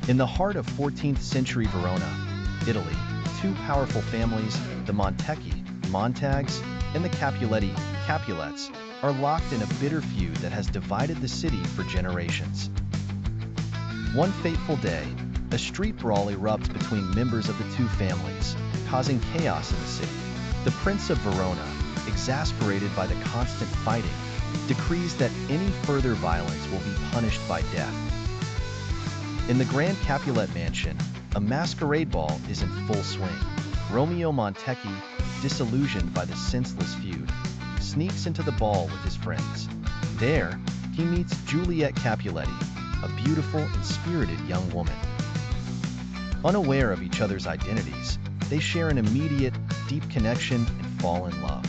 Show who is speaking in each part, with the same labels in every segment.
Speaker 1: In the heart of 14th century Verona, Italy, two powerful families, the Montecchi, Montags, and the Capuletti, Capulets, are locked in a bitter feud that has divided the city for generations. One fateful day, a street brawl erupts between members of the two families, causing chaos in the city. The Prince of Verona, exasperated by the constant fighting, decrees that any further violence will be punished by death. In the Grand Capulet mansion, a masquerade ball is in full swing. Romeo Montecchi, disillusioned by the senseless feud, sneaks into the ball with his friends. There, he meets Juliet Capuletti, a beautiful and spirited young woman. Unaware of each other's identities, they share an immediate, deep connection and fall in love.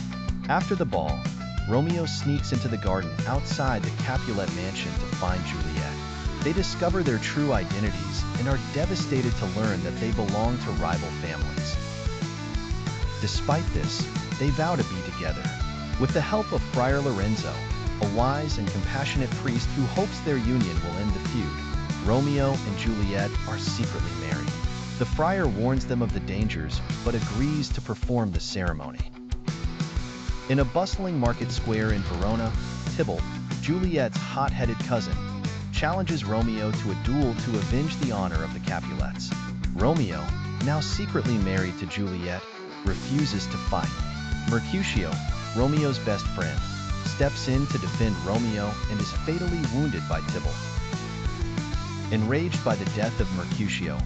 Speaker 1: After the ball, Romeo sneaks into the garden outside the Capulet mansion to find Juliet. They discover their true identities and are devastated to learn that they belong to rival families. Despite this, they vow to be together. With the help of Friar Lorenzo, a wise and compassionate priest who hopes their union will end the feud, Romeo and Juliet are secretly married. The friar warns them of the dangers, but agrees to perform the ceremony. In a bustling market square in Verona, Tybalt, Juliet's hot-headed cousin, challenges Romeo to a duel to avenge the honor of the Capulets. Romeo, now secretly married to Juliet, refuses to fight. Mercutio, Romeo's best friend, steps in to defend Romeo and is fatally wounded by Tybalt. Enraged by the death of Mercutio,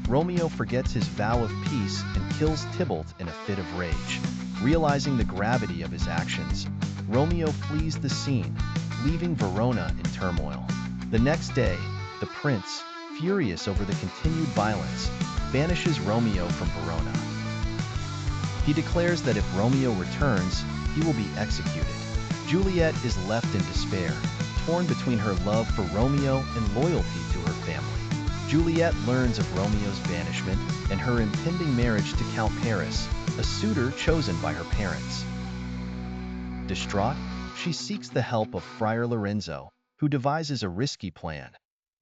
Speaker 1: Romeo forgets his vow of peace and kills Tybalt in a fit of rage. Realizing the gravity of his actions, Romeo flees the scene, leaving Verona in turmoil. The next day, the prince, furious over the continued violence, banishes Romeo from Verona. He declares that if Romeo returns, he will be executed. Juliet is left in despair, torn between her love for Romeo and loyalty to her family. Juliet learns of Romeo's banishment and her impending marriage to Count Paris, a suitor chosen by her parents. Distraught, she seeks the help of Friar Lorenzo, who devises a risky plan.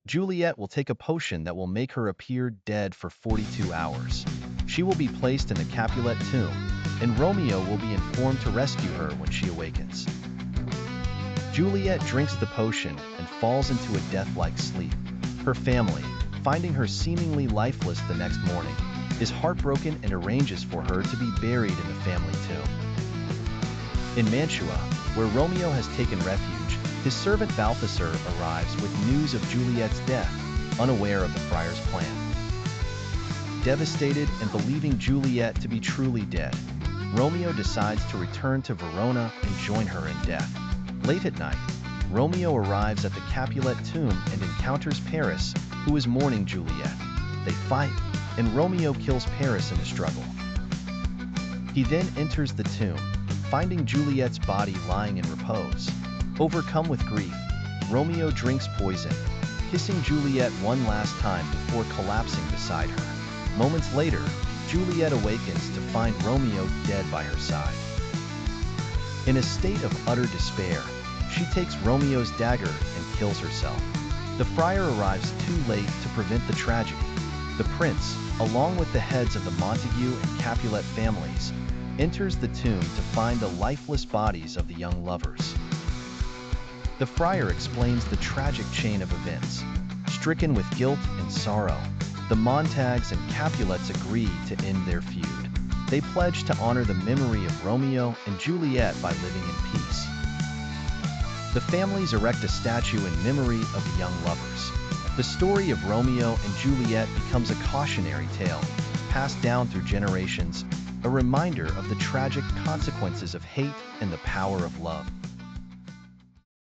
Speaker 1: Juliet will take a potion that will make her appear dead for 42 hours. She will be placed in the Capulet tomb, and Romeo will be informed to rescue her when she awakens. Juliet drinks the potion and falls into a death-like sleep. Her family, finding her seemingly lifeless the next morning, is heartbroken and arranges for her to be buried in the family tomb. In Mantua, where Romeo has taken refuge, his servant Balthasar arrives with news of Juliet's death, unaware of the friar's plan. Devastated and believing Juliet to be truly dead, Romeo decides to return to Verona and join her in death. Late at night, Romeo arrives at the Capulet tomb and encounters Paris, who is mourning Juliet. They fight, and Romeo kills Paris in the struggle. He then enters the tomb, finding Juliet's body lying in repose. Overcome with grief, Romeo drinks poison, kissing Juliet one last time before collapsing beside her. Moments later, Juliet awakens to find Romeo dead by her side. In a state of utter despair, she takes Romeo's dagger and kills herself. The friar arrives too late to prevent the tragedy. The prince, along with the heads of the Montague and Capulet families, enters the tomb to find the lifeless bodies of the young lovers. The friar explains the tragic chain of events. Stricken with guilt and sorrow, the Montags and Capulets agree to end their feud. They pledge to honor the memory of Romeo and Juliet by living in peace. The families erect a statue in memory of the young lovers. The story of Romeo and Juliet becomes a cautionary tale, passed down through generations, a reminder of the tragic consequences of hate and the power of love.